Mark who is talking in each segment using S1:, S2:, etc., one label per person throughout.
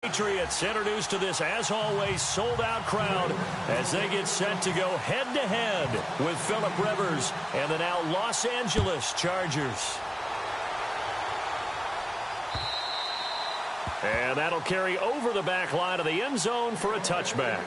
S1: Patriots introduced to this, as always, sold-out crowd as they get set to go head-to-head with Phillip Rivers and the now Los Angeles Chargers. And that'll carry over the back line of the end zone for a touchback.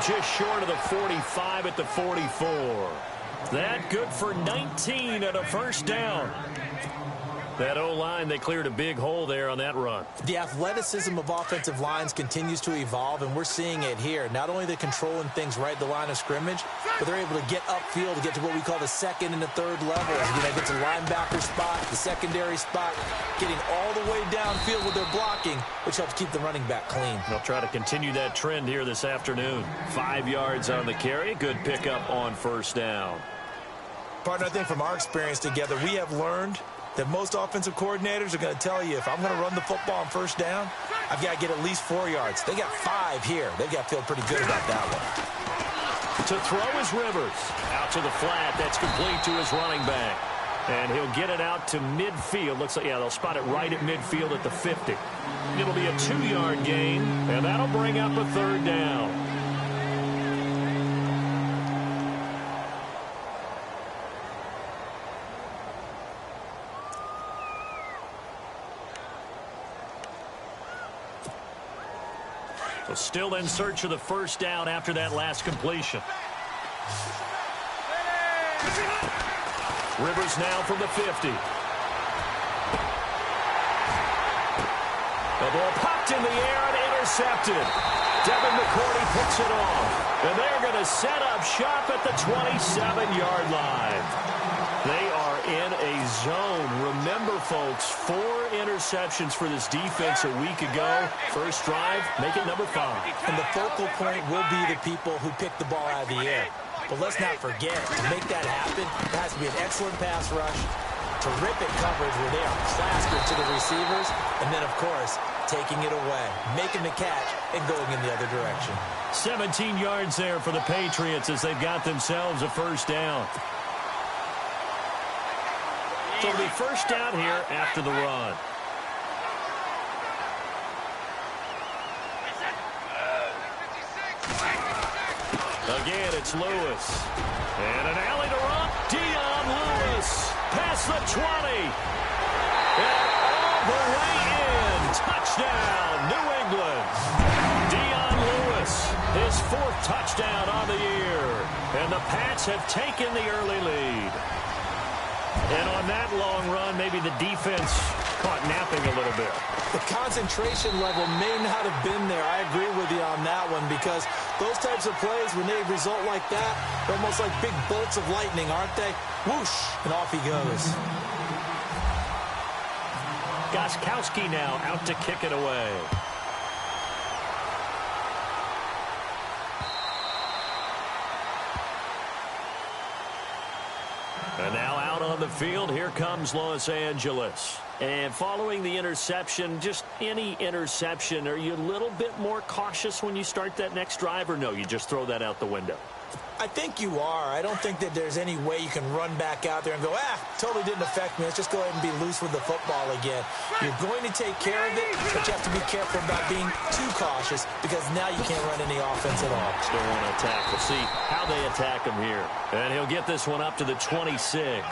S1: Just short of the 45 at the 44. That good for 19 and a first down. That O-line, they cleared a big hole there on that run.
S2: The athleticism of offensive lines continues to evolve, and we're seeing it here. Not only they're controlling things right at the line of scrimmage, but they're able to get upfield to get to what we call the second and the third levels. You know, get to the linebacker spot, the secondary spot, getting all the way downfield with their blocking, which helps keep the running back clean.
S1: They'll try to continue that trend here this afternoon. 5 yards on the carry. Good pickup on first down.
S2: Partner, I think from our experience together, we have learned that most offensive coordinators are going to tell you, if I'm going to run the football on first down, I've got to get at least 4 yards. They got 5 here. They've got to feel pretty good about that one.
S1: To throw is Rivers. Out to the flat. That's complete to his running back. And he'll get it out to midfield. Looks like, yeah, they'll spot it right at midfield at the 50. It'll be a 2-yard gain, and that'll bring up a third down. So still in search of the first down after that last completion. Rivers now from the 50. The ball popped in the air and intercepted. Devin McCourty picks it off. And they're going to set up shop at the 27-yard line. They are in a zone. Remember, folks, 4 interceptions for this defense a week ago. First drive, make it number 5.
S2: And the focal point will be the people who pick the ball out of the air. But let's not forget, to make that happen, there has to be an excellent pass rush, terrific coverage where they are plastered to the receivers, and then, of course, taking it away, making the catch, and going in the other direction.
S1: 17 yards there for the Patriots as they've got themselves a first down. So it'll be first down here after the run. Again, it's Lewis. And an alley to run. Dion Lewis past the 20. And all the way in. Touchdown, New England. Dion Lewis, his 4th touchdown on the year. And the Pats have taken the early lead. And on that long run, maybe the defense caught napping a little bit.
S2: The concentration level may not have been there. I agree with you on that one, because those types of plays, when they result like that, they're almost like big bolts of lightning, aren't they? Whoosh, and off he goes.
S1: Gostkowski now out to kick it away. And now out on the field, here comes Los Angeles. And following the interception, just any interception, are you a little bit more cautious when you start that next drive, or no, you just throw that out the window?
S2: I think you are. I don't think that there's any way you can run back out there and go, totally didn't affect me. Let's just go ahead and be loose with the football again. You're going to take care of it, but you have to be careful about being too cautious, because now you can't run any offense at all.
S1: Still want to attack. We'll see how they attack him here. And he'll get this one up to the 26.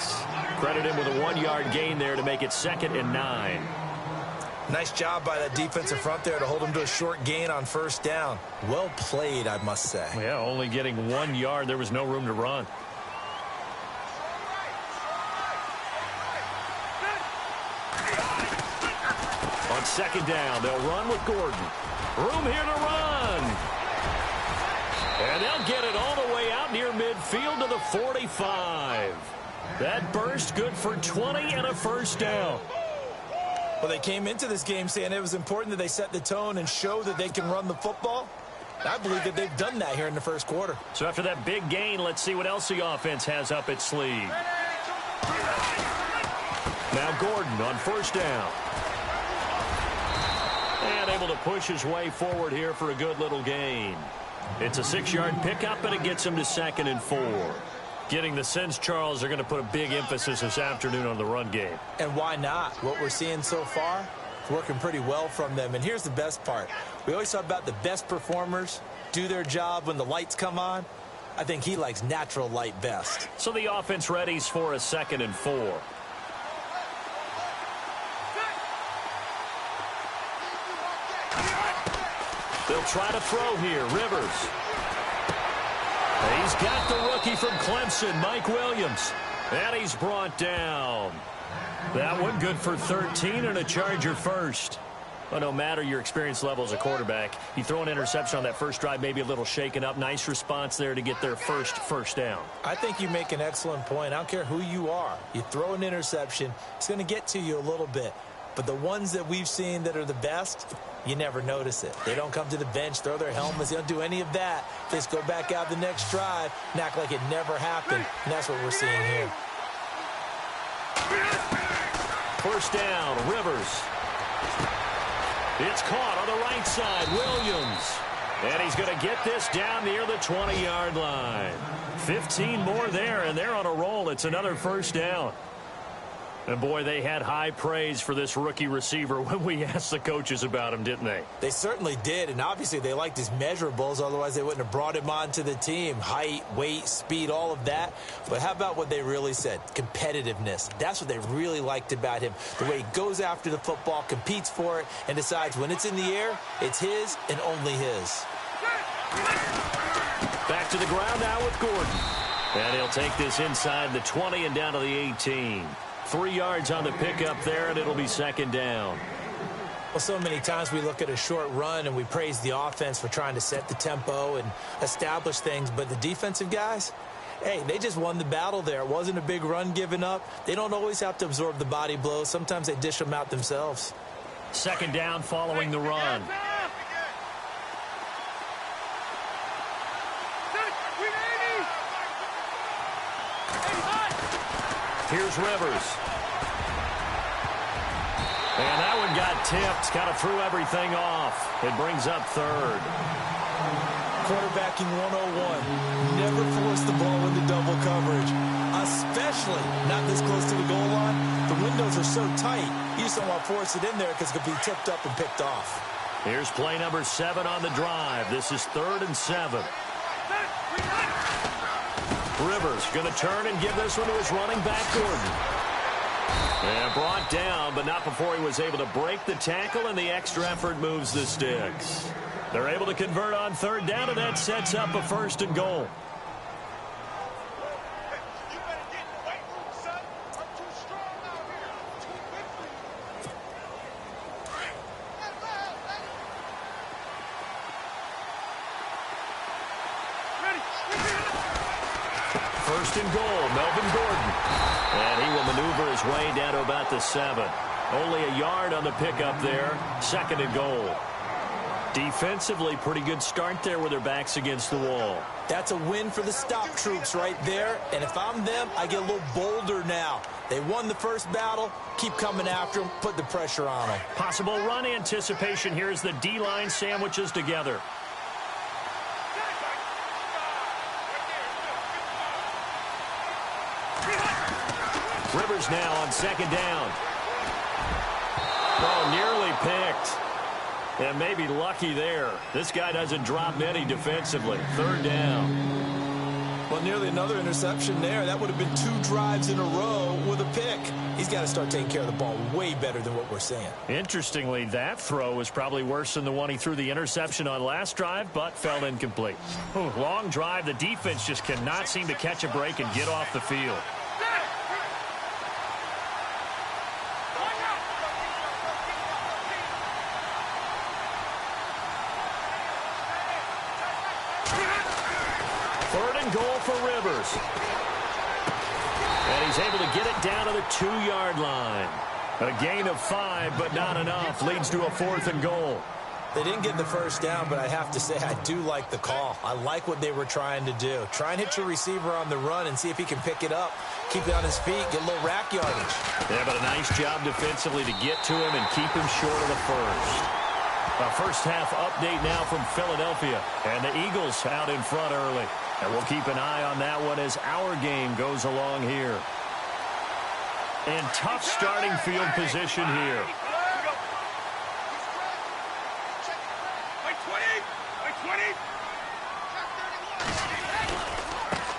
S1: Credit him with a 1-yard gain there to make it 2nd and 9.
S2: Nice job by that defensive front there to hold him to a short gain on first down. Well played, I must say.
S1: Yeah, only getting 1 yard. There was no room to run. On 2nd down, they'll run with Gordon. Room here to run. And they'll get it all the way out near midfield to the 45. That burst good for 20 and a first down.
S2: Well, they came into this game saying it was important that they set the tone and show that they can run the football. I believe that they've done that here in the first quarter.
S1: So after that big gain, let's see what else the offense has up its sleeve. Now Gordon on first down. And able to push his way forward here for a good little gain. It's a 6-yard pickup, and it gets him to 2nd and 4. Getting the sense, Charles, they're going to put a big emphasis this afternoon on the run game.
S2: And why not? What we're seeing so far, it's working pretty well from them. And here's the best part. We always talk about the best performers do their job when the lights come on. I think he likes natural light best.
S1: So the offense readies for a 2nd and 4. They'll try to throw here. Rivers. He's got the rookie from Clemson, Mike Williams. And he's brought down. That one good for 13 and a Charger first. Well, no matter your experience level as a quarterback, you throw an interception on that first drive, maybe a little shaken up. Nice response there to get their first down.
S2: I think you make an excellent point. I don't care who you are. You throw an interception, it's going to get to you a little bit. But the ones that we've seen that are the best, you never notice it. They don't come to the bench, throw their helmets. They don't do any of that. They just go back out the next drive and act like it never happened. And that's what we're seeing here.
S1: First down, Rivers. It's caught on the right side, Williams. And he's going to get this down near the 20-yard line. 15 more there, and they're on a roll. It's another first down. And, boy, they had high praise for this rookie receiver when we asked the coaches about him, didn't they?
S2: They certainly did, and obviously they liked his measurables. Otherwise, they wouldn't have brought him onto the team. Height, weight, speed, all of that. But how about what they really said? Competitiveness. That's what they really liked about him. The way he goes after the football, competes for it, and decides when it's in the air, it's his and only his.
S1: Back to the ground now with Gordon. And he'll take this inside the 20 and down to the 18. 3 yards on the pickup there, and it'll be 2nd down.
S2: Well, so many times we look at a short run and we praise the offense for trying to set the tempo and establish things, but the defensive guys, hey, they just won the battle there. It wasn't a big run given up. They don't always have to absorb the body blows. Sometimes they dish them out themselves.
S1: 2nd down following the run. Here's Rivers. And that one got tipped, kind of threw everything off. It brings up 3rd.
S2: Quarterbacking 101. Never force the ball into double coverage, especially not this close to the goal line. The windows are so tight, you just don't want to force it in there because it could be tipped up and picked off.
S1: Here's play number 7 on the drive. This is 3rd and 7. Rivers going to turn and give this one to his running back, Gordon. And brought down, but not before he was able to break the tackle, and the extra effort moves the sticks. They're able to convert on 3rd down, and that sets up a 1st and goal. First and goal, Melvin Gordon. And he will maneuver his way down to about the 7. Only a yard on the pickup there. 2nd and goal. Defensively, pretty good start there with their backs against the wall.
S2: That's a win for the stop troops right there. And if I'm them, I get a little bolder now. They won the first battle. Keep coming after them. Put the pressure on them.
S1: Possible run anticipation here as the D-line sandwiches together. Rivers now on 2nd down. Oh, nearly picked. And maybe lucky there. This guy doesn't drop many defensively. 3rd down.
S2: Well, nearly another interception there. That would have been 2 drives in a row with a pick. He's got to start taking care of the ball way better than what we're seeing.
S1: Interestingly, that throw was probably worse than the one he threw the interception on last drive, but fell incomplete. Ooh, long drive. The defense just cannot seem to catch a break and get off the field. Goal for Rivers. And he's able to get it down to the 2-yard line. A gain of 5, but not enough. Leads to a 4th and goal.
S2: They didn't get the first down, but I have to say I do like the call. I like what they were trying to do. Try and hit your receiver on the run and see if he can pick it up, keep it on his feet, get a little rack yardage.
S1: Yeah, but a nice job defensively to get to him and keep him short of the first. A first half update now from Philadelphia. And the Eagles out in front early. And we'll keep an eye on that one as our game goes along here. And tough starting field position here.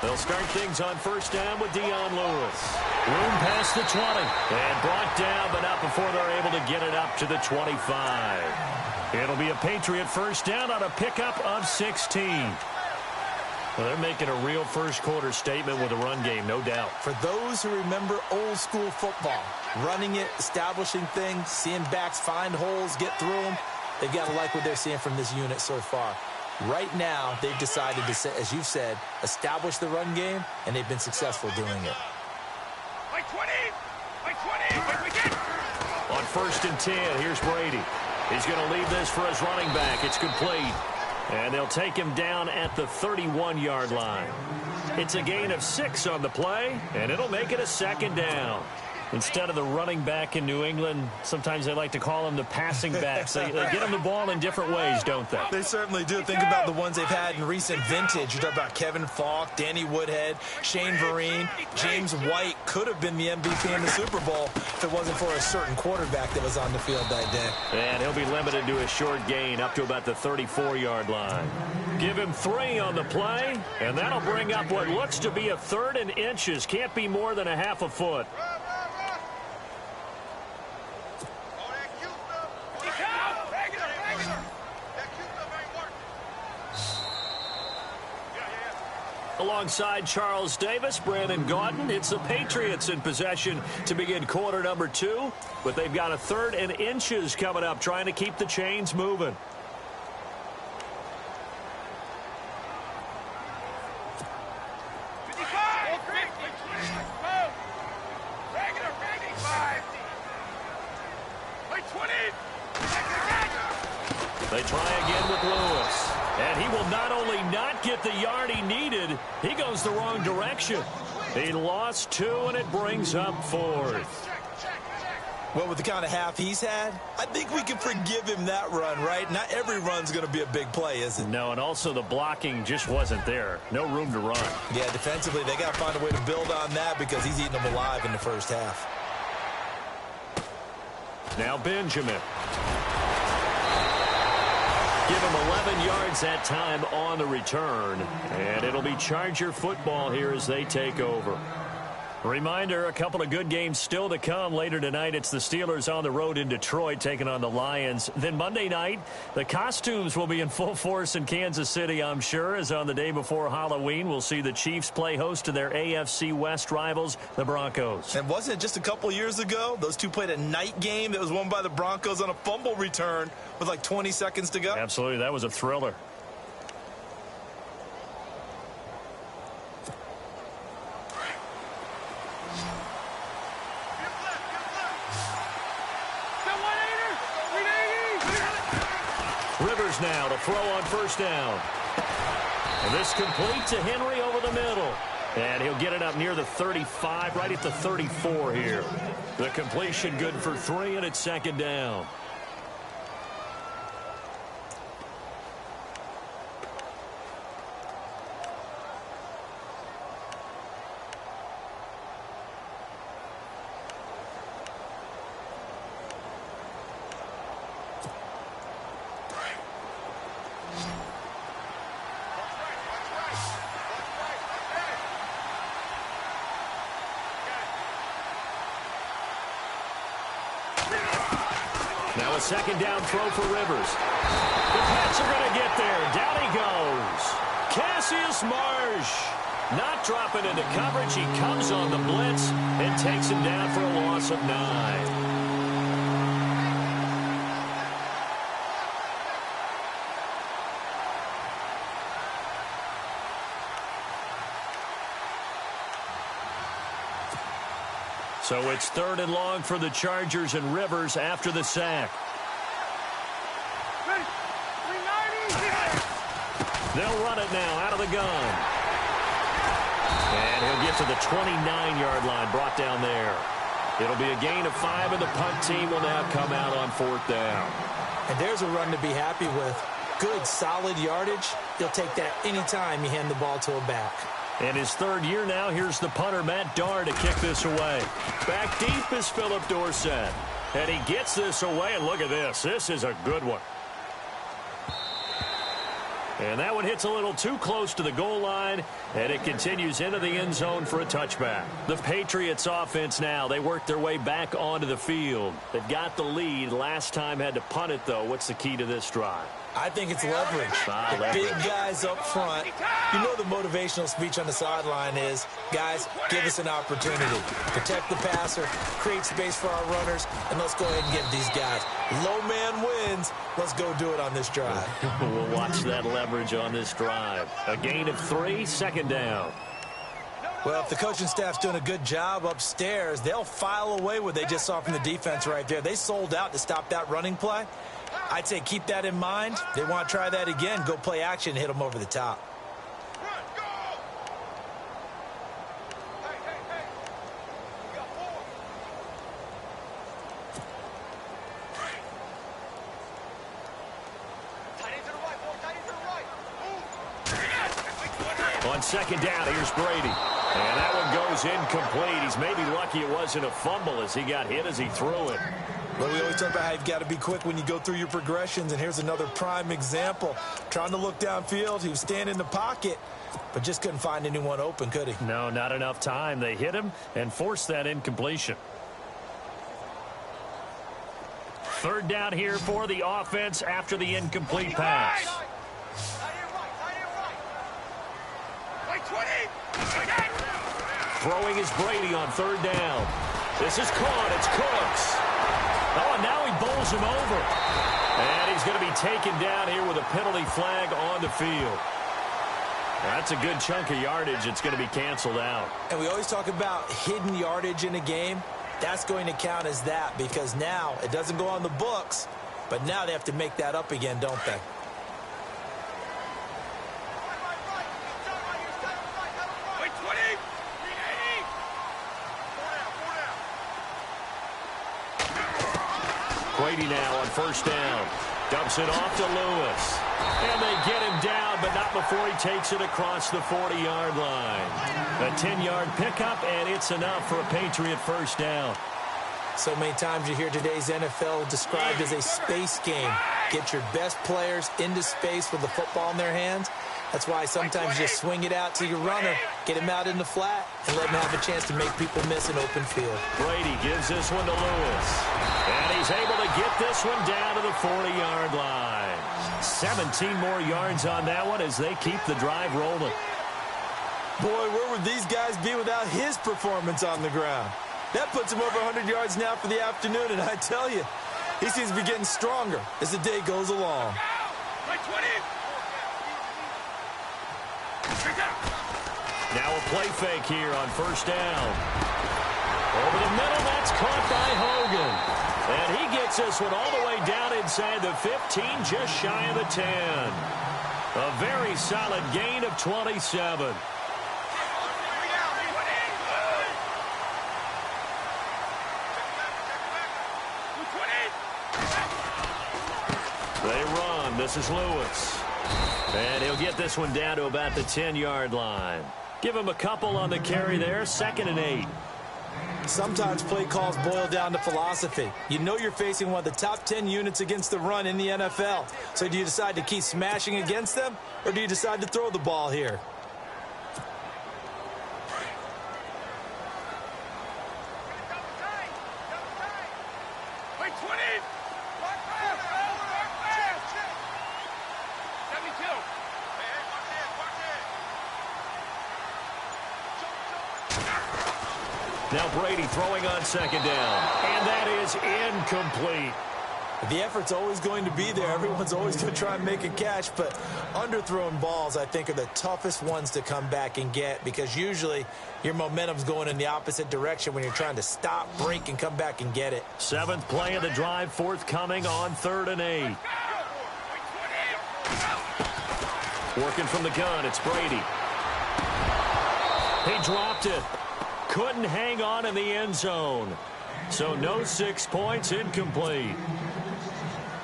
S1: They'll start things on first down with Dion Lewis. Room past the 20. And brought down, but not before they're able to get it up to the 25. It'll be a Patriot first down on a pickup of 16. Well, they're making a real first-quarter statement with a run game, no doubt.
S2: For those who remember old-school football, running it, establishing things, seeing backs find holes, get through them, they've got to like what they're seeing from this unit so far. Right now, they've decided to, as you've said, establish the run game, and they've been successful doing it.
S1: On first and 10, here's Brady. He's going to leave this for his running back. It's complete. And they'll take him down at the 31-yard line. It's a gain of 6 on the play, and it'll make it a second down. Instead of the running back in New England, sometimes they like to call them the passing backs. They get them the ball in different ways, don't they?
S2: They certainly do. Think about the ones they've had in recent vintage. You talk about Kevin Falk, Danny Woodhead, Shane Vereen, James White could have been the MVP in the Super Bowl if it wasn't for a certain quarterback that was on the field that day.
S1: And he'll be limited to a short gain up to about the 34-yard line. Give him 3 on the play, and that'll bring up what looks to be a 3rd and inches. Can't be more than a half a foot. Alongside Charles Davis, Brandon Gaudin, it's the Patriots in possession to begin quarter number 2. But they've got a 3rd and inches coming up, trying to keep the chains moving. They try again with Lewis. And he will not only not get the yard he needed, he goes the wrong direction. He lost 2, and it brings up 4th.
S2: Well, with the kind of half he's had, I think we can forgive him that run, right? Not every run's going to be a big play, is it?
S1: No, and also the blocking just wasn't there. No room to run.
S2: Yeah, defensively, they got to find a way to build on that because he's eating them alive in the first half.
S1: Now Benjamin. Give him 11 yards that time on the return. And it'll be Charger football here as they take over. Reminder, a couple of good games still to come. Later tonight, it's the Steelers on the road in Detroit taking on the Lions. Then Monday night, the costumes will be in full force in Kansas City, I'm sure, as on the day before Halloween, we'll see the Chiefs play host to their AFC West rivals, the Broncos.
S2: And wasn't it just a couple years ago, those two played a night game that was won by the Broncos on a fumble return with like 20 seconds to go?
S1: Absolutely, that was a thriller. Rivers now to throw on first down. And this complete to Henry over the middle. And he'll get it up near the 35, right at the 34 here. The completion good for 3, and it's second down. Now a second down throw for Rivers. The Pats are going to get there. Down he goes. Cassius Marsh not dropping into coverage. He comes on the blitz and takes him down for a loss of 9. So it's 3rd and long for the Chargers and Rivers after the sack. They'll run it now out of the gun. And he'll get to the 29-yard line, brought down there. It'll be a gain of 5, and the punt team will now come out on 4th down.
S2: And there's a run to be happy with. Good, solid yardage. He'll take that anytime you hand the ball to a back.
S1: And his 3rd year now, here's the punter, Matt Darr, to kick this away. Back deep is Philip Dorsett. And he gets this away, and look at this. This is a good one. And that one hits a little too close to the goal line, and it continues into the end zone for a touchback. The Patriots offense now, they work their way back onto the field. They've got the lead. Last time had to punt it, though. What's the key to this drive?
S2: I think it's leverage. The big guys up front. You know the motivational speech on the sideline is, guys, give us an opportunity. Protect the passer, create space for our runners, and let's go ahead and get these guys. Low man wins. Let's go do it on this drive.
S1: We'll watch that leverage on this drive. A gain of 3, 2nd down.
S2: Well, if the coaching staff's doing a good job upstairs, they'll file away what they just saw from the defense right there. They sold out to stop that running play. I'd say keep that in mind. They want to try that again. Go play action and hit them over the top.
S1: On 2nd down, here's Brady. And that one goes incomplete. He's maybe lucky it wasn't a fumble as he got hit as he threw it.
S2: Well, we always talk about how you've got to be quick when you go through your progressions, and here's another prime example. Trying to look downfield, he was standing in the pocket, but just couldn't find anyone open, could he?
S1: No, not enough time. They hit him and forced that incompletion. 3rd down here for the offense after the incomplete pass. Throwing is Brady on 3rd down. This is caught. It's Cooks. Oh, and now he bowls him over. And he's going to be taken down here with a penalty flag on the field. That's a good chunk of yardage. It's going to be canceled out.
S2: And we always talk about hidden yardage in a game. That's going to count as that because now it doesn't go on the books, but now they have to make that up again, don't they?
S1: Brady now on 1st down. Dumps it off to Lewis. And they get him down, but not before he takes it across the 40-yard line. A 10-yard pickup, and it's enough for a Patriot 1st down.
S2: So many times you hear today's NFL described as a space game. Get your best players into space with the football in their hands. That's why sometimes you just swing it out to your runner, get him out in the flat, and let him have a chance to make people miss an open field.
S1: Brady gives this one to Lewis. And he's able to get this one down to the 40-yard line. 17 more yards on that one as they keep the drive rolling.
S2: Boy, where would these guys be without his performance on the ground? That puts him over 100 yards now for the afternoon, and I tell you, he seems to be getting stronger as the day goes along.
S1: Now a play fake here on 1st down. Over the middle, that's caught by Hogan. And he gets this one all the way down inside the 15, just shy of the 10. A very solid gain of 27. They run. This is Lewis. And he'll get this one down to about the 10-yard line. Give him a couple on the carry there. 2nd and 8.
S2: Sometimes play calls boil down to philosophy. You know you're facing one of the top 10 units against the run in the NFL. So do you decide to keep smashing against them, or do you decide to throw the ball here?
S1: Now Brady throwing on 2nd down. And that is incomplete.
S2: The effort's always going to be there. Everyone's always going to try and make a catch, but underthrown balls, I think, are the toughest ones to come back and get because usually your momentum's going in the opposite direction when you're trying to stop, break, and come back and get it.
S1: 7th play of the drive forthcoming on 3rd and 8. Working from the gun, it's Brady. He dropped it. Couldn't hang on in the end zone. So no 6 points, incomplete.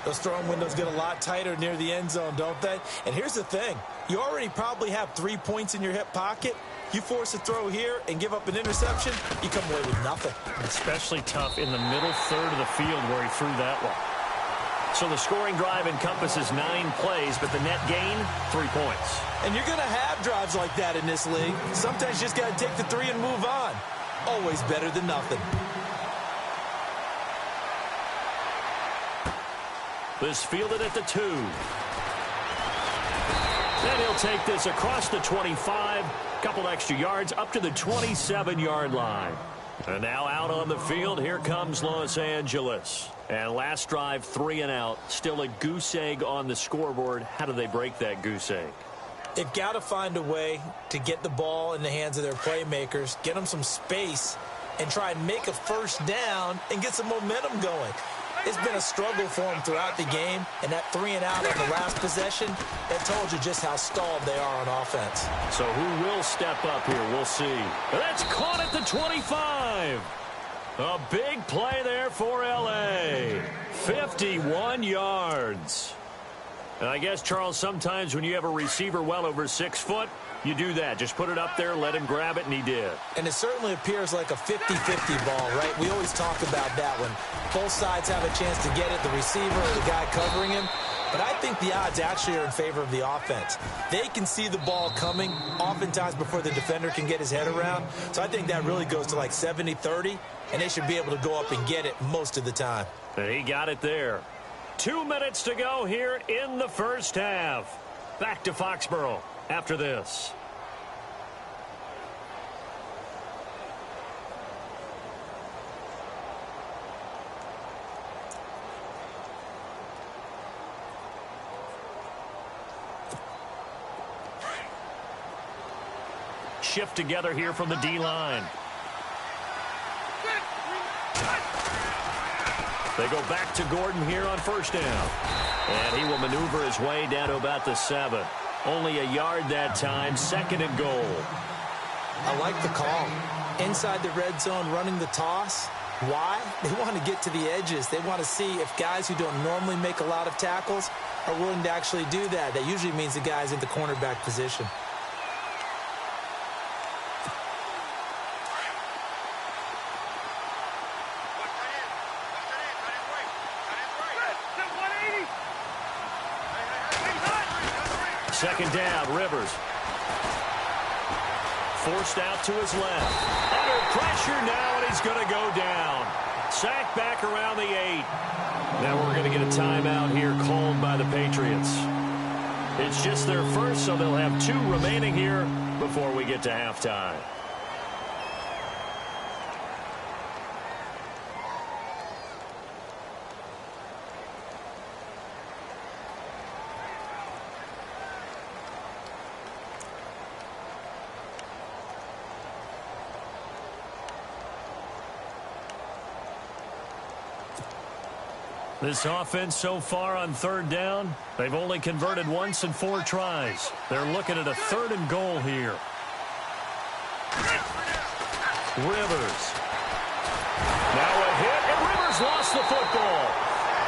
S2: Those throwing windows get a lot tighter near the end zone, don't they? And here's the thing. You already probably have 3 points in your hip pocket. You force a throw here and give up an interception, you come away with nothing.
S1: Especially tough in the middle third of the field where he threw that one. So the scoring drive encompasses 9 plays, but the net gain, 3 points.
S2: And you're going to have drives like that in this league. Sometimes you just got to take the 3 and move on. Always better than nothing.
S1: This fielded at the 2. And he'll take this across the 25. Couple extra yards up to the 27-yard line. And now out on the field, here comes Los Angeles. And last drive, 3 and out. Still a goose egg on the scoreboard. How do they break that goose egg?
S2: They've got to find a way to get the ball in the hands of their playmakers, get them some space, and try and make a first down and get some momentum going. It's been a struggle for them throughout the game, and that 3 and out on the last possession, that told you just how stalled they are on offense.
S1: So who will step up here? We'll see. That's caught at the 25. A big play there for L.A. 51 yards. And I guess, Charles, sometimes when you have a receiver well over 6 foot, you do that. Just put it up there, let him grab it, and he did.
S2: And it certainly appears like a 50-50 ball, right? We always talk about that when both sides have a chance to get it, the receiver or the guy covering him. But I think the odds actually are in favor of the offense. They can see the ball coming oftentimes before the defender can get his head around. So I think that really goes to like 70-30, and they should be able to go up and get it most of the time.
S1: And he got it there. 2 minutes to go here in the first half. Back to Foxborough after this. Shift together here from the D-line. They go back to Gordon here on first down. And he will maneuver his way down to about the 7. Only a yard that time, 2nd and goal.
S2: I like the call. Inside the red zone, running the toss. Why? They want to get to the edges. They want to see if guys who don't normally make a lot of tackles are willing to actually do that. That usually means the guy's in the cornerback position.
S1: Second down, Rivers. Forced out to his left. Under pressure now, and he's going to go down. Sacked back around the 8. Now we're going to get a timeout here called by the Patriots. It's just their first, so they'll have 2 remaining here before we get to halftime. This offense so far on third down, they've only converted once in 4 tries. They're looking at a 3rd and goal here. Rivers. Now a hit, and Rivers lost the football.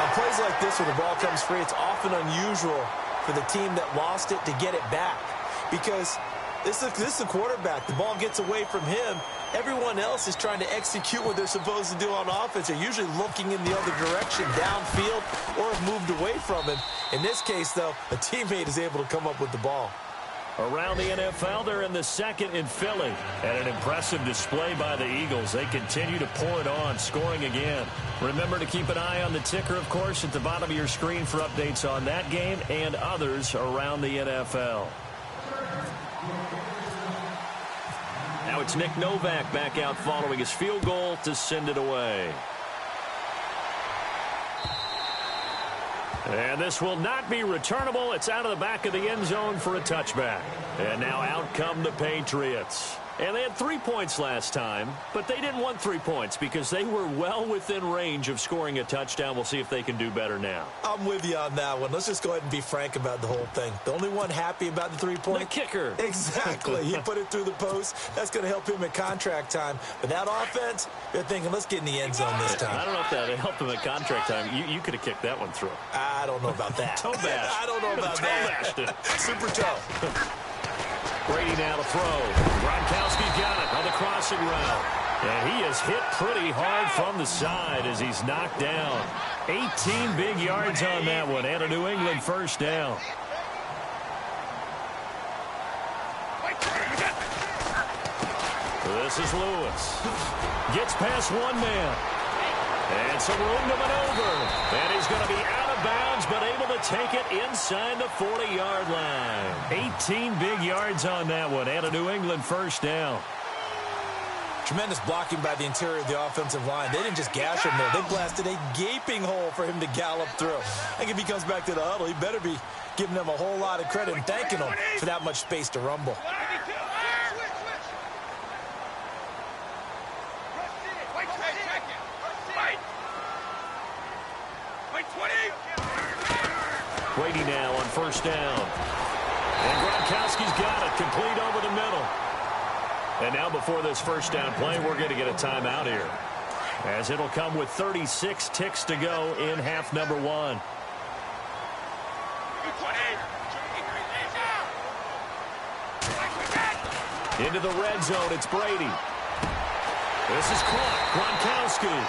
S2: On plays like this where the ball comes free, it's often unusual for the team that lost it to get it back. Because this is the quarterback. The ball gets away from him. Everyone else is trying to execute what they're supposed to do on offense. They're usually looking in the other direction, downfield, or have moved away from him. In this case, though, a teammate is able to come up with the ball.
S1: Around the NFL, they're in the 2nd in Philly. And an impressive display by the Eagles. They continue to pour it on, scoring again. Remember to keep an eye on the ticker, of course, at the bottom of your screen for updates on that game and others around the NFL. Now it's Nick Novak back out following his field goal to send it away. And this will not be returnable. It's out of the back of the end zone for a touchback. And now out come the Patriots. And they had 3 points last time, but they didn't want 3 points because they were well within range of scoring a touchdown. We'll see if they can do better now.
S2: I'm with you on that one. Let's just go ahead and be frank about the whole thing. The only one happy about the 3-point?
S1: The kicker.
S2: Exactly. He put it through the post. That's going to help him at contract time. But that offense, they're thinking, let's get in the end zone this time.
S1: I don't know if that helped him at contract time. You could have kicked that one through.
S2: I don't know about that.
S1: Toe bash.
S2: I don't know about that. Super toe.
S1: Brady now to throw. Gronkowski's got it on the crossing route. And he is hit pretty hard from the side as he's knocked down. 18 big yards on that one and a New England first down. This is Lewis. Gets past one man. And some room to maneuver. And he's going to be out of bounds, but able to take it inside the 40-yard line. 18 big yards on that one, and a New England first down.
S2: Tremendous blocking by the interior of the offensive line. They didn't just gash him there. They blasted a gaping hole for him to gallop through. I think if he comes back to the huddle, he better be giving them a whole lot of credit and thanking them for that much space to rumble.
S1: Brady now on first down. And Gronkowski's got it, complete over the middle. And now before this first down play, we're going to get a timeout here, as it'll come with 36 ticks to go in half number one. Into the red zone, it's Brady. This is Gronkowski.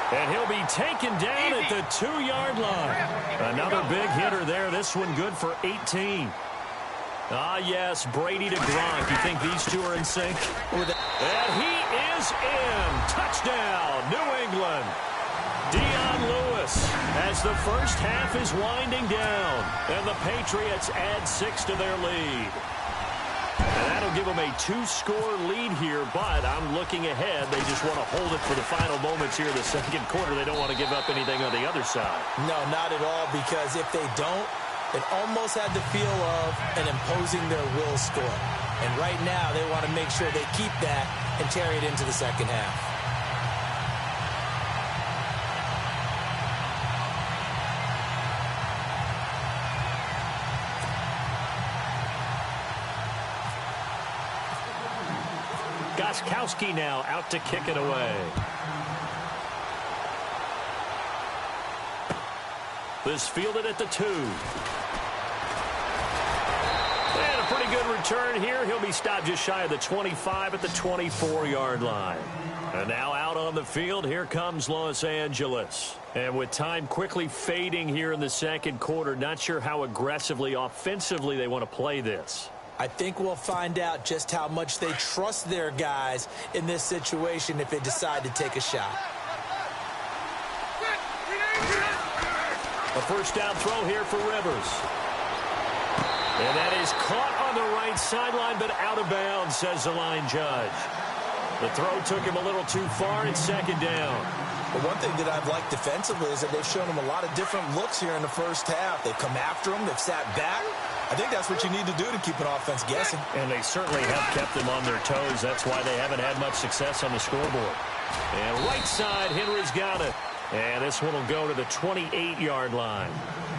S1: And he'll be taken down at the 2-yard line. Another big hitter there. This one good for 18. Ah, yes, Brady to Gronk. You think these two are in sync? And he is in. Touchdown, New England. Dion Lewis as the first half is winding down. And the Patriots add 6 to their lead. And that'll give them a 2-score lead here, but I'm looking ahead. They just want to hold it for the final moments here in the second quarter. They don't want to give up anything on the other side.
S2: No, not at all, because if they don't, it almost had the feel of an imposing their will score. And right now, they want to make sure they keep that and carry it into the second half.
S1: Gronkowski now out to kick it away. This fielded at the 2. And a pretty good return here. He'll be stopped just shy of the 25 at the 24-yard line. And now out on the field, here comes Los Angeles. And with time quickly fading here in the second quarter, not sure how aggressively, offensively they want to play this.
S2: I think we'll find out just how much they trust their guys in this situation if they decide to take a shot.
S1: A first down throw here for Rivers. And that is caught on the right sideline, but out of bounds, says the line judge. The throw took him a little too far. It's second down.
S2: But one thing that I've liked defensively is that they've shown him a lot of different looks here in the first half. They've come after him. They've sat back. I think that's what you need to do to keep an offense guessing.
S1: And they certainly have kept them on their toes. That's why they haven't had much success on the scoreboard. And right side, Henry's got it. And this one will go to the 28-yard line.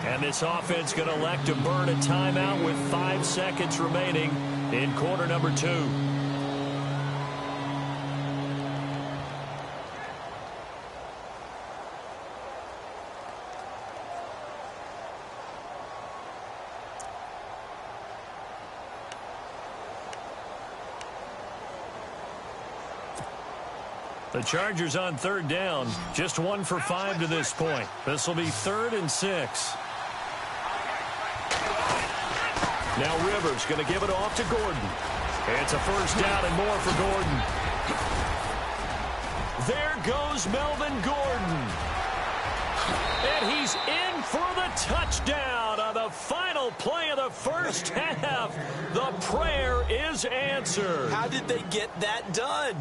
S1: And this offense going to elect to burn a timeout with 5 seconds remaining in quarter number 2. The Chargers on third down, just 1 for 5 to this point. This will be 3rd and 6. Now Rivers going to give it off to Gordon. It's a first down and more for Gordon. There goes Melvin Gordon. And he's in for the touchdown on the final play of the first half. The prayer is answered.
S2: How did they get that done?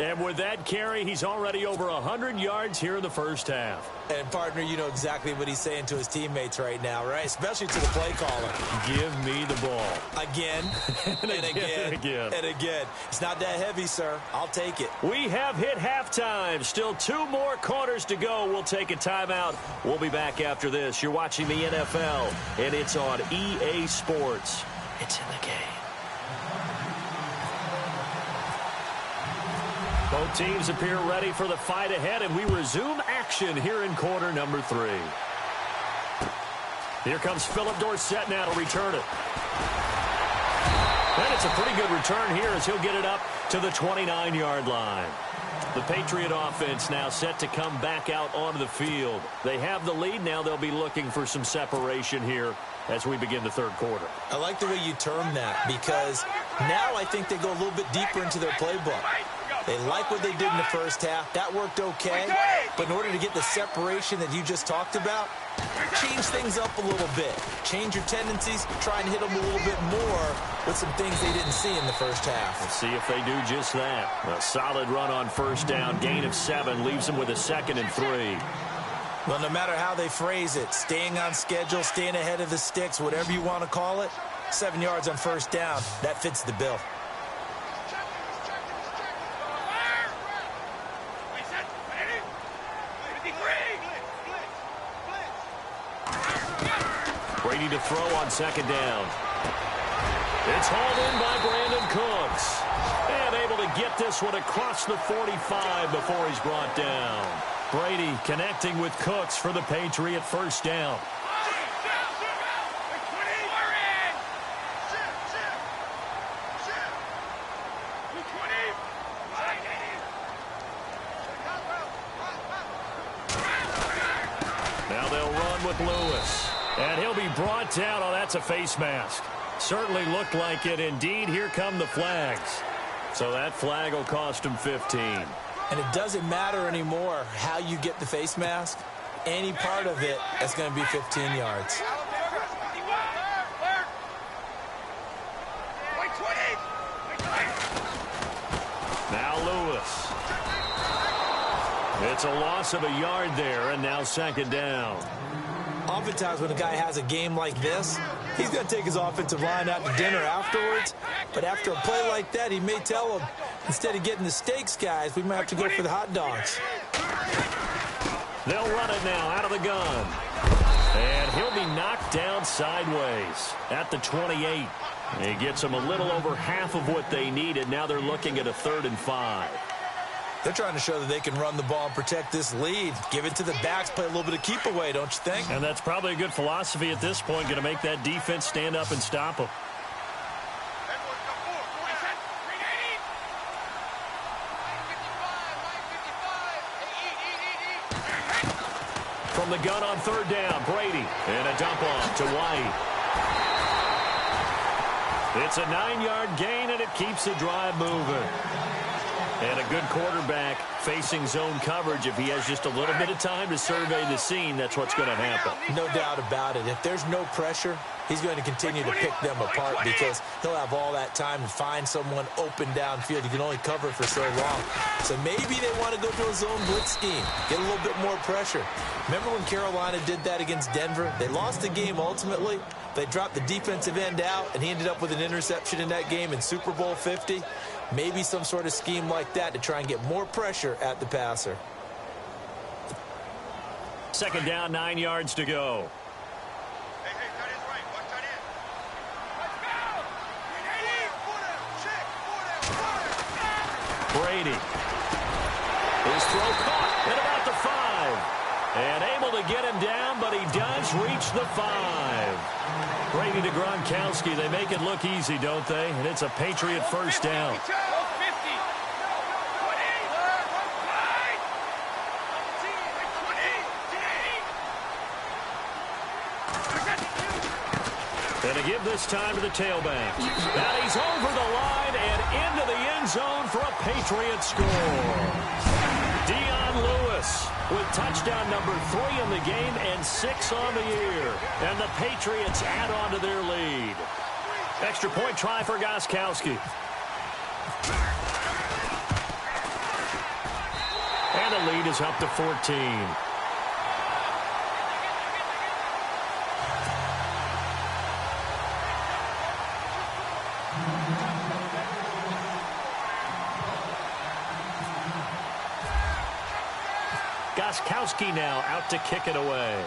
S1: And with that carry, he's already over 100 yards here in the first half.
S2: And, partner, you know exactly what he's saying to his teammates right now, right? Especially to the play caller.
S1: Give me the ball.
S2: Again, and again. And again. It's not that heavy, sir. I'll take it.
S1: We have hit halftime. Still 2 more quarters to go. We'll take a timeout. We'll be back after this. You're watching the NFL, and it's on EA Sports. It's in the game. Both teams appear ready for the fight ahead, and we resume action here in quarter number 3. Here comes Philip Dorsett now to return it. And it's a pretty good return here as he'll get it up to the 29-yard line. The Patriot offense now set to come back out onto the field. They have the lead. Now they'll be looking for some separation here as we begin the third quarter.
S2: I like the way you term that, because now I think they go a little bit deeper into their playbook. They like what they did in the first half. That worked okay. But in order to get the separation that you just talked about, change things up a little bit. Change your tendencies. Try and hit them a little bit more with some things they didn't see in the first half.
S1: We'll see if they do just that. A solid run on first down. Gain of 7 leaves them with a 2nd and 3.
S2: Well, no matter how they phrase it, staying on schedule, staying ahead of the sticks, whatever you want to call it, 7 yards on first down, that fits the bill.
S1: Brady to throw on 2nd down. It's hauled in by Brandon Cooks. And able to get this one across the 45 before he's brought down. Brady connecting with Cooks for the Patriot first down. Now they'll run with Lewis. And he'll be brought down. Oh, that's a face mask. Certainly looked like it. Indeed, here come the flags. So that flag will cost him 15.
S2: And it doesn't matter anymore how you get the face mask. Any part of it is going to be 15 yards.
S1: Now Lewis. It's a loss of a yard there, and now 2nd down.
S2: Oftentimes when a guy has a game like this, he's going to take his offensive line out to dinner afterwards. But after a play like that, he may tell them, instead of getting the steaks, guys, we might have to go for the hot dogs.
S1: They'll run it now out of the gun. And he'll be knocked down sideways at the 28. He gets them a little over half of what they needed. Now they're looking at a 3rd and 5.
S2: They're trying to show that they can run the ball and protect this lead. Give it to the backs, play a little bit of keep away, don't you think?
S1: And that's probably a good philosophy at this point, going to make that defense stand up and stop them. From the gun on 3rd down, Brady. And a dump off to White. It's a 9-yard gain, and it keeps the drive moving. And a good quarterback facing zone coverage. If he has just a little bit of time to survey the scene, that's what's going to happen.
S2: No doubt about it. If there's no pressure, he's going to continue to pick them apart because he'll have all that time to find someone open downfield. You can only cover for so long. So maybe they want to go to a zone blitz scheme, get a little bit more pressure. Remember when Carolina did that against Denver? They lost the game ultimately. They dropped the defensive end out, and he ended up with an interception in that game in Super Bowl 50. Maybe some sort of scheme like that to try and get more pressure at the passer.
S1: 2nd down, 9 yards to go. Brady. His throw caught at about the 5. And able to get him down, but he does reach the 5. Brady to Gronkowski. They make it look easy, don't they? And it's a Patriot first down. And to give this time to the tailback. Now he's over the line and into the end zone for a Patriot score. Lewis with touchdown number 3 in the game and 6 on the year. And the Patriots add on to their lead. Extra point try for Gronkowski. And the lead is up to 14. Gostkowski now out to kick it away.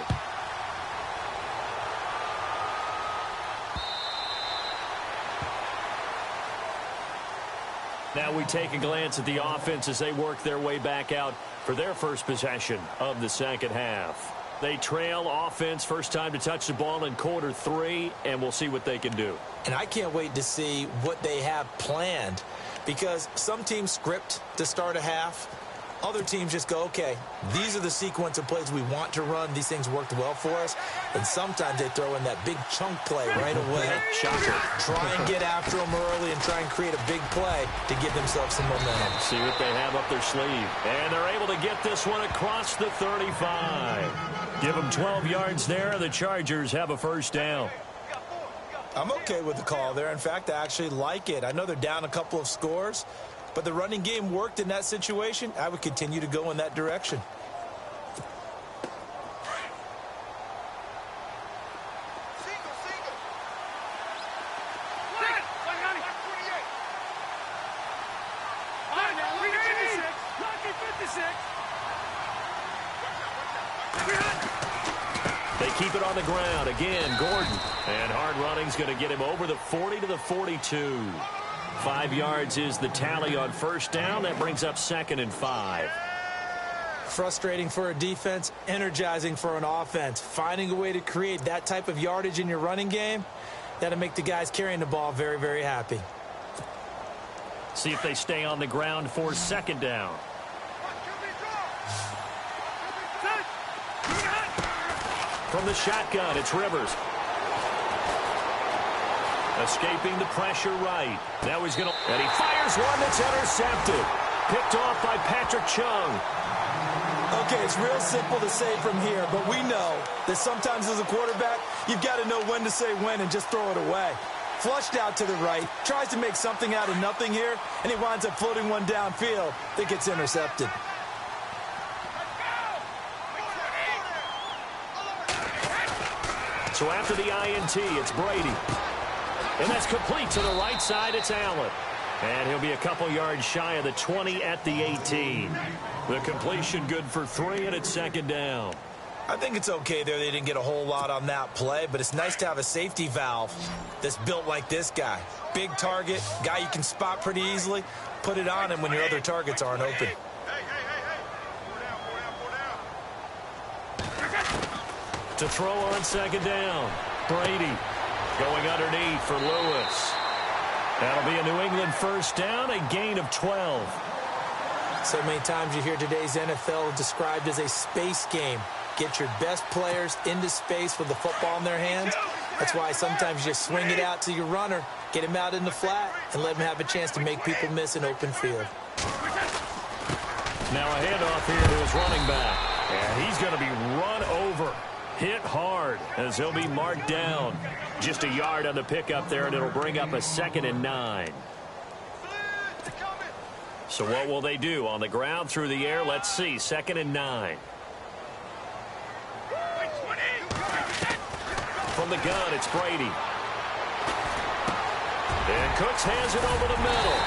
S1: Now we take a glance at the offense as they work their way back out for their first possession of the second half. They trail offense, first time to touch the ball in quarter 3, and we'll see what they can do.
S2: And I can't wait to see what they have planned, because some teams script to start a half. Other teams just go, okay, these are the sequence of plays we want to run. These things worked well for us. And sometimes they throw in that big chunk play right away.
S1: Shocker.
S2: Try and get after them early and try and create a big play to give themselves some momentum.
S1: See what they have up their sleeve. And they're able to get this one across the 35. Give them 12 yards there. The Chargers have a first down.
S2: I'm okay with the call there. In fact, I actually like it. I know they're down a couple of scores, but the running game worked in that situation. I would continue to go in that direction.
S1: They keep it on the ground. Again, Gordon. And hard running's going to get him over the 40 to the 42. 5 yards is the tally on first down. That brings up 2nd and 5.
S2: Frustrating for a defense, energizing for an offense. Finding a way to create that type of yardage in your running game, that'll make the guys carrying the ball very, very happy.
S1: See if they stay on the ground for 2nd down. From the shotgun, it's Rivers. Escaping the pressure right. Now he's going to... And he fires one that's intercepted. Picked off by Patrick Chung.
S2: Okay, it's real simple to say from here, but we know that sometimes as a quarterback, you've got to know when to say when and just throw it away. Flushed out to the right, tries to make something out of nothing here, and he winds up floating one downfield that gets intercepted.
S1: So after the INT, it's Brady. And that's complete to the right side. It's Allen. And he'll be a couple yards shy of the 20 at the 18. The completion good for 3, and it's 2nd down.
S2: I think it's okay there. They didn't get a whole lot on that play, but it's nice to have a safety valve that's built like this guy. Big target, guy you can spot pretty easily. Put it on him when your other targets aren't open.
S1: To throw on 2nd down. Brady going underneath for Lewis. That'll be a New England first down, a gain of 12.
S2: So many times you hear today's NFL described as a space game. Get your best players into space with the football in their hands. That's why sometimes you just swing it out to your runner, get him out in the flat, and let him have a chance to make people miss an open field.
S1: Now a handoff here to his running back. And he's going to be run over. Hit hard as he'll be marked down. Just a yard on the pickup there, and it'll bring up a 2nd and 9. So what will they do? On the ground, through the air, let's see. 2nd and 9. From the gun, it's Brady. And Cooks hands it over the middle.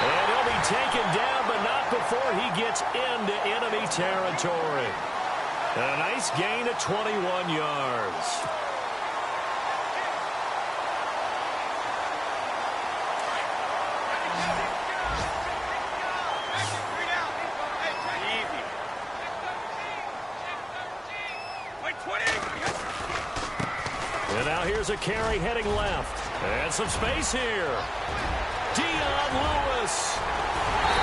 S1: And he'll be taken down, but not before he gets into enemy territory. And a nice gain of 21 yards. And now here's a carry heading left. And some space here. Dion Lewis.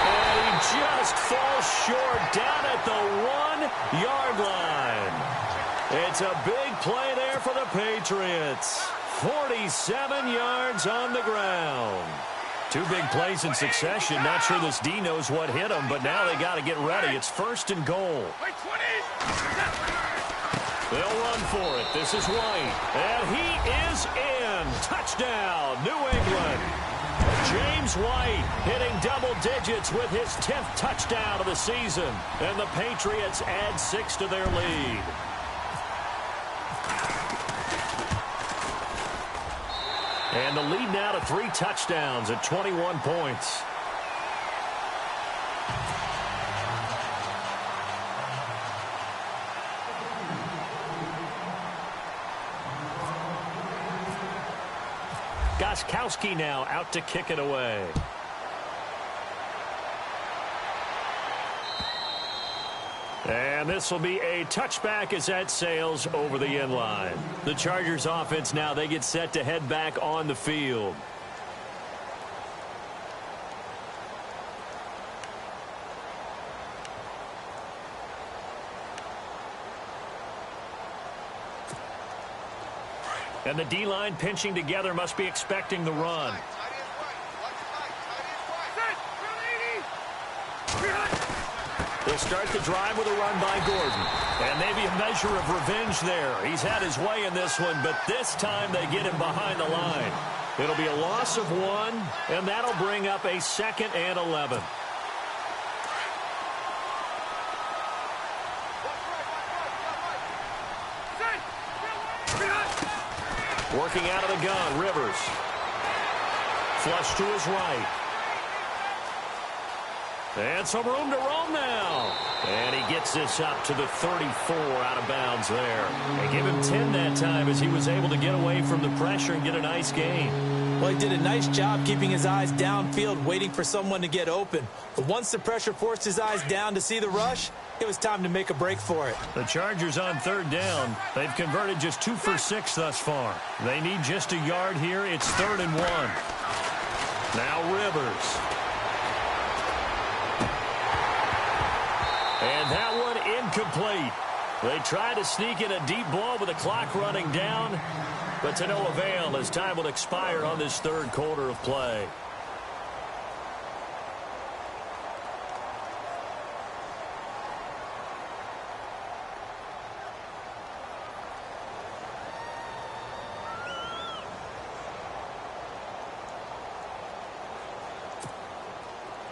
S1: And he just falls short down at the 1-yard line. It's a big play there for the Patriots. 47 yards on the ground. 2 big plays in succession. Not sure this D knows what hit him, but now they got to get ready. It's 1st and goal. They'll run for it. This is White. And he is in. Touchdown, New England. James White hitting double digits with his 10th touchdown of the season. And the Patriots add 6 to their lead. And the lead now to 3 touchdowns at 21 points. Gostkowski now out to kick it away. And this will be a touchback as that sails over the end line. The Chargers offense now, they get set to head back on the field. And the D-line pinching together must be expecting the run. They'll start the drive with a run by Gordon. And maybe a measure of revenge there. He's had his way in this one, but this time they get him behind the line. It'll be a loss of 1, and that'll bring up a 2nd and 11. Working out of the gun, Rivers. Flush to his right. And some room to roam now. And he gets this up to the 34 out of bounds there. They give him 10 that time as he was able to get away from the pressure and get a nice gain.
S2: Well, he did a nice job keeping his eyes downfield, waiting for someone to get open. But once the pressure forced his eyes down to see the rush, it was time to make a break for it.
S1: The Chargers on 3rd down. They've converted just 2 for 6 thus far. They need just a yard here. It's 3rd and 1. Now Rivers. And that one incomplete. They tried to sneak in a deep ball with the clock running down, but to no avail as time will expire on this 3rd quarter of play.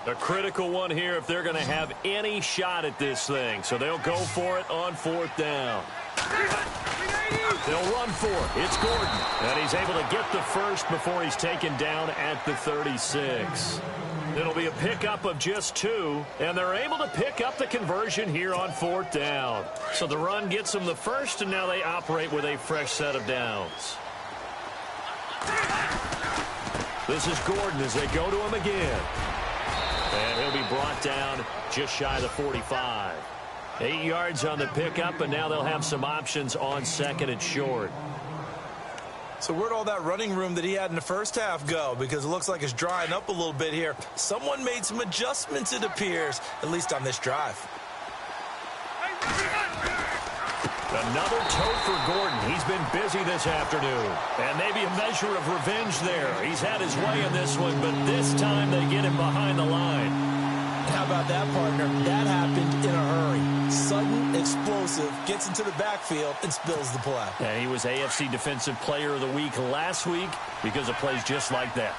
S1: A critical one here if they're going to have any shot at this thing. So they'll go for it on 4th down. They'll run for it. It's Gordon. And he's able to get the first before he's taken down at the 36. It'll be a pickup of just 2. And they're able to pick up the conversion here on 4th down. So the run gets them the first, and now they operate with a fresh set of downs. This is Gordon as they go to him again. And he'll be brought down just shy of the 45. 8 yards on the pickup, and now they'll have some options on 2nd and short.
S2: So where'd all that running room that he had in the first half go? Because it looks like it's drying up a little bit here. Someone made some adjustments, it appears, at least on this drive.
S1: Another toe for Gordon. He's been busy this afternoon. And maybe a measure of revenge there. He's had his way in this one, but this time they get him behind the line.
S2: How about that, partner? That happened in a hurry. Sudden, explosive, gets into the backfield and spills the play.
S1: And he was AFC Defensive Player of the Week last week because of plays just like that.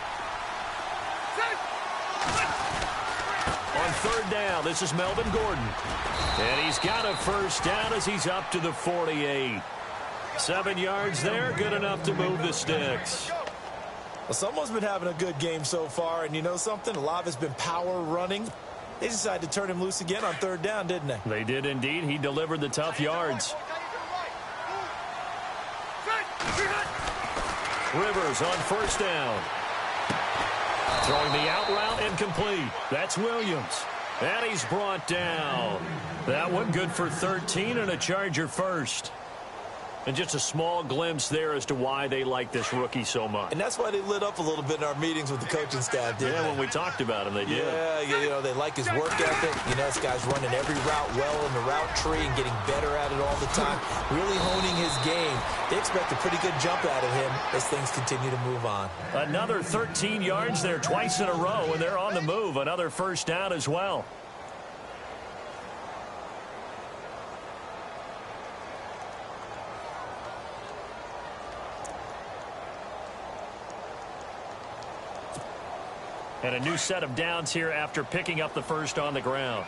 S1: On 3rd down, this is Melvin Gordon. And he's got a first down as he's up to the 48. 7 yards there, good enough to move the sticks.
S2: Well, someone's been having a good game so far, and you know something? A lot of it's been power running. They decided to turn him loose again on 3rd down, didn't they?
S1: They did indeed. He delivered the tough yards. Rivers on 1st down. Throwing the out route incomplete. That's Williams. And he's brought down. That one good for 13 and a Charger first. And just a small glimpse there as to why they like this rookie so much.
S2: And that's why they lit up a little bit in our meetings with the coaching staff, didn't they?
S1: When we talked about him, they did.
S2: Yeah, you know, they like his work ethic. You know, this guy's running every route well in the route tree and getting better at it all the time, really honing his game. They expect a pretty good jump out of him as things continue to move on.
S1: Another 13 yards there twice in a row, and they're on the move. Another first down as well. And a new set of downs here after picking up the first on the ground.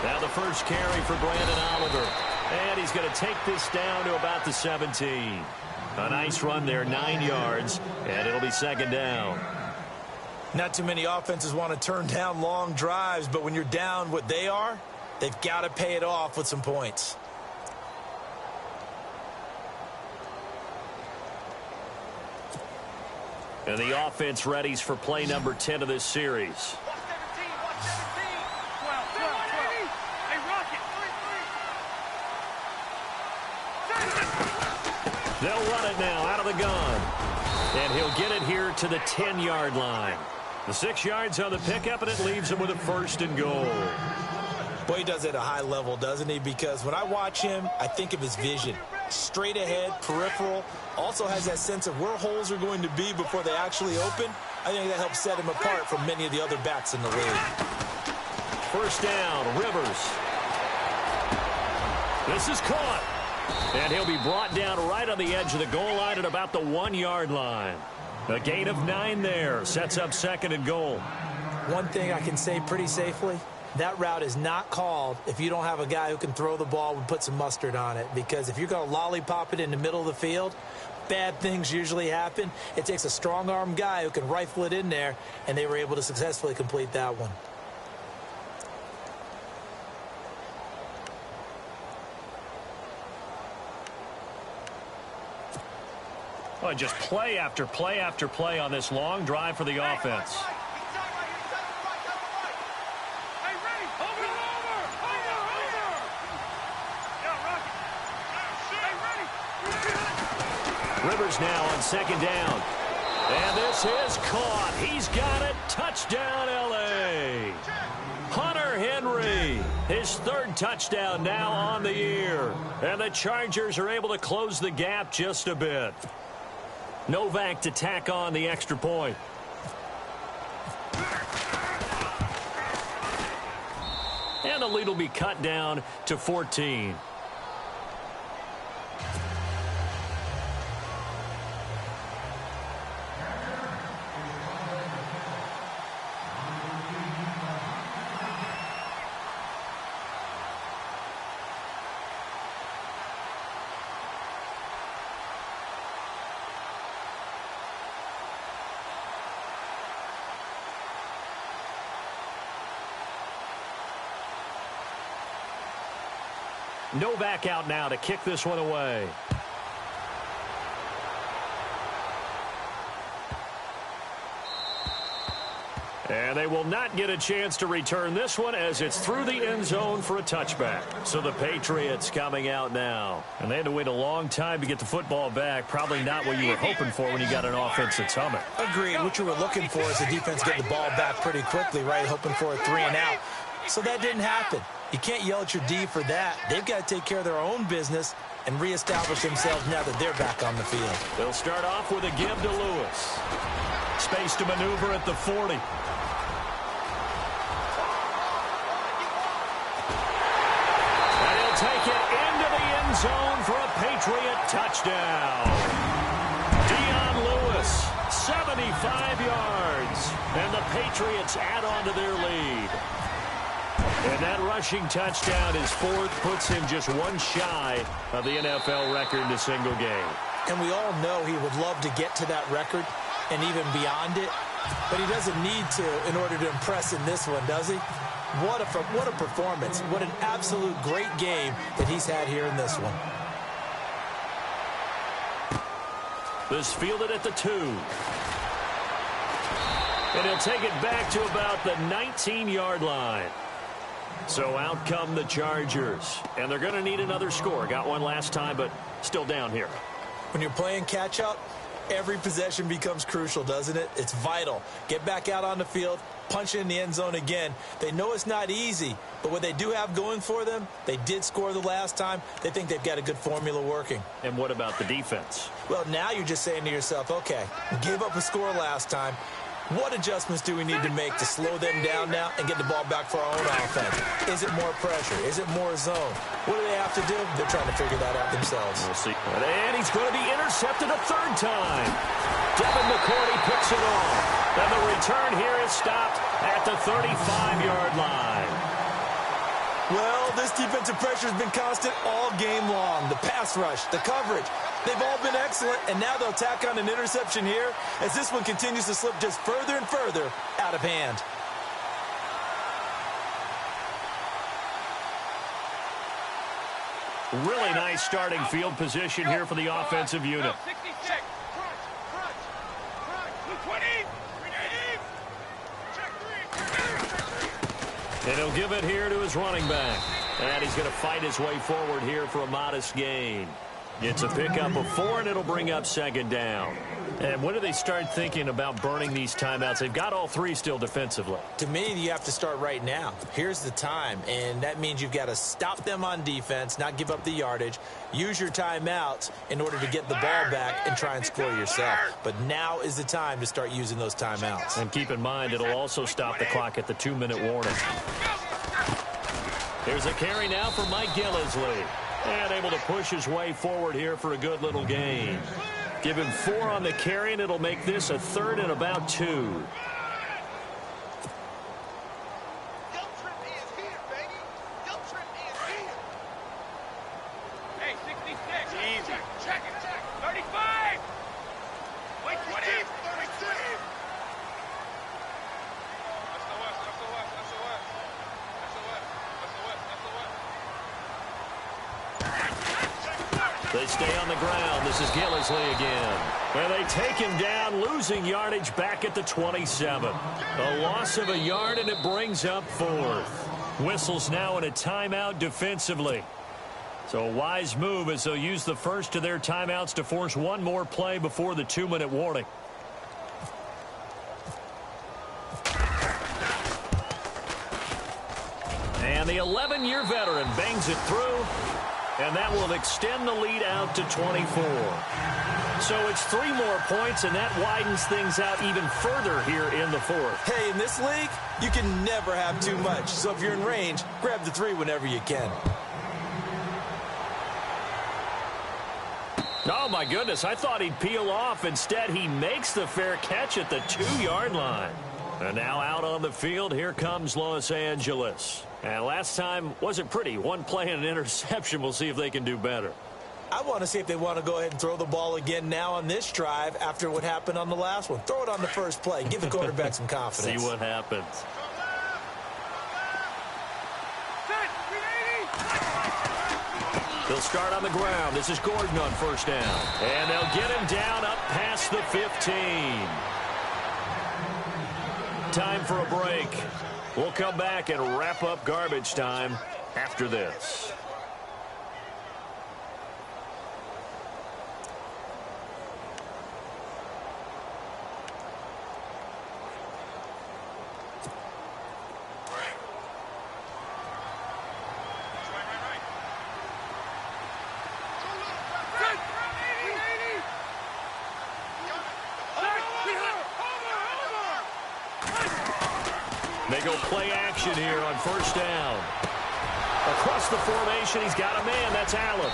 S1: Now the first carry for Brandon Oliver. And he's going to take this down to about the 17. A nice run there, 9 yards, and it'll be second down.
S2: Not too many offenses want to turn down long drives, but when you're down what they are, they've got to pay it off with some points.
S1: And the offense readies for play number 10 of this series. They'll run it now out of the gun. And he'll get it here to the 10-yard line. The 6 yards on the pickup, and it leaves him with a 1st and goal.
S2: Boy, he does it at a high level, doesn't he? Because when I watch him, I think of his vision. Straight ahead, peripheral. Also has that sense of where holes are going to be before they actually open. I think that helps set him apart from many of the other backs in the league.
S1: First down, Rivers. This is caught. And he'll be brought down right on the edge of the goal line at about the 1-yard line. A gain of 9 there. Sets up 2nd and goal.
S2: One thing I can say pretty safely, that route is not called if you don't have a guy who can throw the ball and put some mustard on it. Because if you're going to lollipop it in the middle of the field, bad things usually happen. It takes a strong-arm guy who can rifle it in there, and they were able to successfully complete that one.
S1: Oh, just play after play after play on this long drive for the offense. Rivers now on 2nd down. And this is caught. He's got it. Touchdown, L.A. Hunter Henry, his 3rd touchdown now on the year. And the Chargers are able to close the gap just a bit. Novak to tack on the extra point. And the lead will be cut down to 14. Novak out now to kick this one away. And they will not get a chance to return this one as it's through the end zone for a touchback. So the Patriots coming out now. And they had to wait a long time to get the football back. Probably not what you were hoping for when you got an offense that's humming.
S2: Agreed. What you were looking for is the defense getting the ball back pretty quickly, right? Hoping for a 3 and out. So that didn't happen. You can't yell at your D for that. They've got to take care of their own business and reestablish themselves now that they're back on the field.
S1: They'll start off with a give to Lewis. Space to maneuver at the 40. And he'll take it into the end zone for a Patriot touchdown. Dion Lewis, 75 yards. And the Patriots add on to their lead. And that rushing touchdown, his 4th, puts him just one shy of the NFL record in a single game.
S2: And we all know he would love to get to that record and even beyond it, but he doesn't need to in order to impress in this one, does he? What a performance. What an absolute great game that he's had here in this one.
S1: This fielded at the 2. And he'll take it back to about the 19-yard line. So out come the Chargers. And they're going to need another score. Got one last time, but still down here.
S2: When you're playing catch-up, every possession becomes crucial, doesn't it? It's vital. Get back out on the field, punch it in the end zone again. They know it's not easy, but what they do have going for them, they did score the last time. They think they've got a good formula working.
S1: And what about the defense?
S2: Well, now you're just saying to yourself, okay, we gave up a score last time. What adjustments do we need to make to slow them down now and get the ball back for our own offense? Is it more pressure? Is it more zone? What do they have to do? They're trying to figure that out themselves.
S1: We'll see. And he's going to be intercepted a third time. Devin McCourty picks it off. And the return here is stopped at the 35-yard line.
S2: Well, this defensive pressure has been constant all game long. The pass rush, the coverage, they've all been excellent, and now they'll tack on an interception here as this one continues to slip just further and further out of hand.
S1: Really nice starting field position here for the offensive unit. And he'll give it here to his running back. And he's going to fight his way forward here for a modest gain. It's a pickup of 4, and it'll bring up second down. And when do they start thinking about burning these timeouts? They've got all 3 still defensively.
S2: To me, you have to start right now. Here's the time, and that means you've got to stop them on defense, not give up the yardage, use your timeouts in order to get the ball back and try and score yourself. But now is the time to start using those timeouts.
S1: And keep in mind, it'll also stop the clock at the 2-minute warning. Here's a carry now for Mike Gillisley. And able to push his way forward here for a good little gain. Give him 4 on the carry, and it'll make this a 3rd and about 2. They stay on the ground. This is Gillisley again. And they take him down, losing yardage back at the 27. A loss of a yard, and it brings up 4th. Whistles now in a timeout defensively. So a wise move as they'll use the first of their timeouts to force one more play before the 2-minute warning. And the 11-year veteran bangs it through. And that will extend the lead out to 24. So it's 3 more points, and that widens things out even further here in the 4th.
S2: Hey, in this league, you can never have too much. So if you're in range, grab the 3 whenever you can.
S1: Oh, my goodness. I thought he'd peel off. Instead, he makes the fair catch at the 2-yard line. And now out on the field, here comes Los Angeles. And last time wasn't pretty. 1 play and an interception. We'll see if they can do better.
S2: I want to see if they want to go ahead and throw the ball again now on this drive after what happened on the last one. Throw it on the first play. Give the quarterback some confidence.
S1: See what happens. They'll start on the ground. This is Gordon on first down. And they'll get him down up past the 15. Time for a break. We'll come back and wrap up garbage time after this. They go play action here on first down. Across the formation, he's got a man. That's Allen.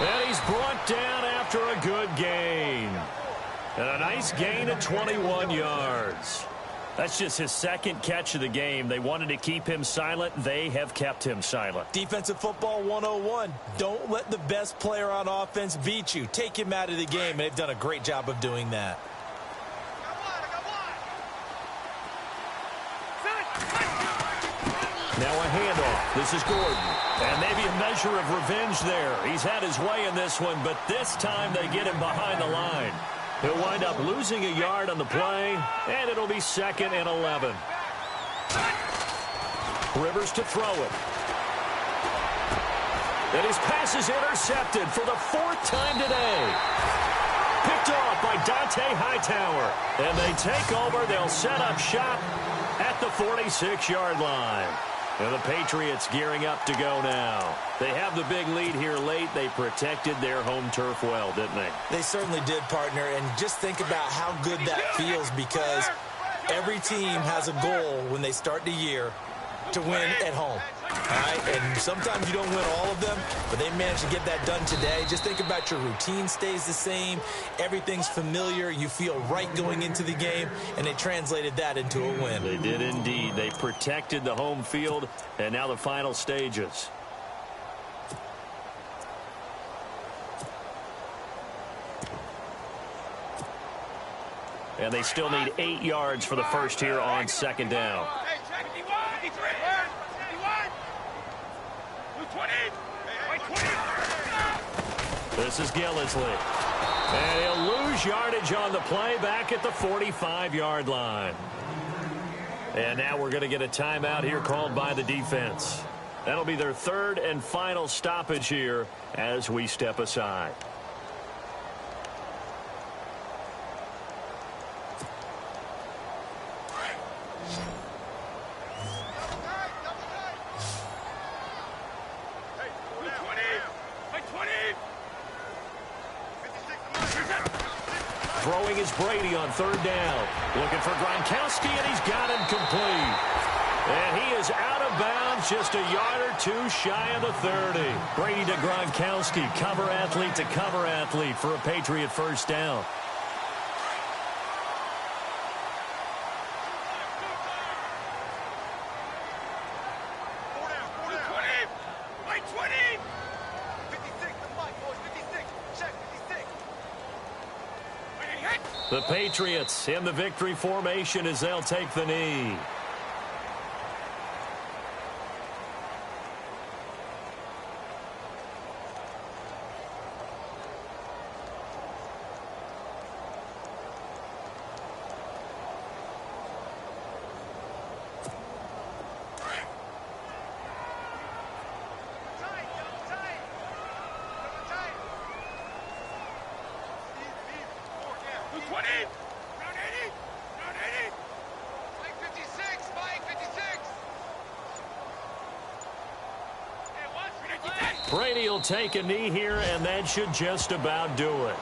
S1: And he's brought down after a good gain. And a nice gain of 21 yards. That's just his 2nd catch of the game. They wanted to keep him silent. They have kept him silent.
S2: Defensive football 101. Don't let the best player on offense beat you. Take him out of the game, and they've done a great job of doing that.
S1: Now a handoff. This is Gordon. And maybe a measure of revenge there. He's had his way in this one, but this time they get him behind the line. He'll wind up losing a yard on the play, and it'll be 2nd and 11. Rivers to throw it. And his pass is intercepted for the 4th time today. Picked off by Dante Hightower. And they take over. They'll set up shop at the 46-yard line. And the Patriots gearing up to go now. They have the big lead here late. They protected their home turf well, didn't they?
S2: They certainly did, partner. And just think about how good that feels, because Every team has a goal when they start the year to win at home. All right? And sometimes you don't win all of them, but they managed to get that done today. Just think about your routine stays the same. Everything's familiar. You feel right going into the game, and they translated that into a win.
S1: They did indeed. They protected the home field, and now the final stages. And they still need 8 yards for the first here on second down. This is Gillisley. And he'll lose yardage on the play back at the 45-yard line. And now we're going to get a timeout here called by the defense. That'll be their third and final stoppage here as we step aside. Throwing is Brady on third down. Looking for Gronkowski, and he's got him complete. And he is out of bounds, just a yard or two shy of the 30. Brady to Gronkowski, cover athlete to cover athlete for a Patriot first down. The Patriots in the victory formation as they'll take the knee. Brady will take a knee here, and that should just about do it.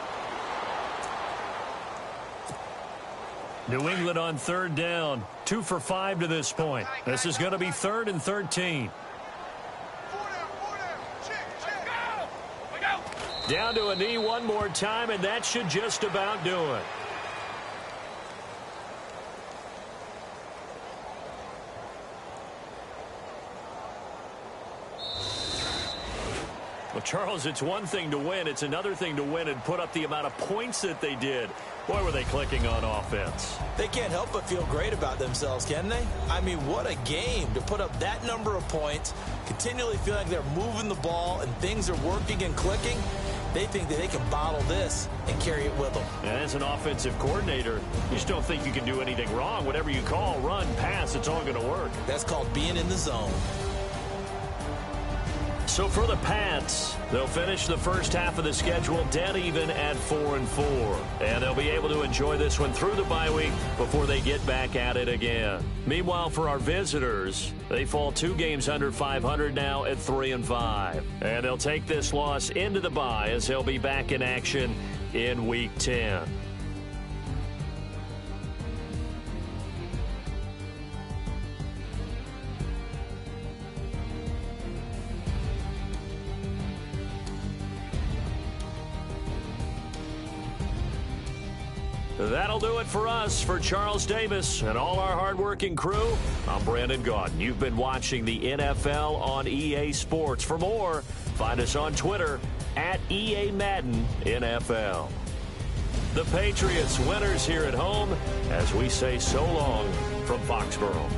S1: New England on third down. 2 for 5 to this point. This is going to be 3rd and 13. Down to a knee one more time, and that should just about do it. Well, Charles, it's one thing to win. It's another thing to win and put up the amount of points that they did. Boy, were they clicking on offense.
S2: They can't help but feel great about themselves, can they? I mean, what a game to put up that number of points, continually feel like they're moving the ball and things are working and clicking. They think that they can bottle this and carry it with them.
S1: And as an offensive coordinator, you just don't think you can do anything wrong. Whatever you call, run, pass, it's all going to work.
S2: That's called being in the zone.
S1: So for the Pats, they'll finish the first half of the schedule dead even at 4-4. And they'll be able to enjoy this one through the bye week before they get back at it again. Meanwhile, for our visitors, they fall 2 games under 500 now at 3-5. And they'll take this loss into the bye as they'll be back in action in Week 10. That'll do it for us. For Charles Davis and all our hardworking crew, I'm Brandon Gaudin. You've been watching the NFL on EA Sports. For more, find us on Twitter at EA Madden NFL. The Patriots winners here at home as we say so long from Foxborough.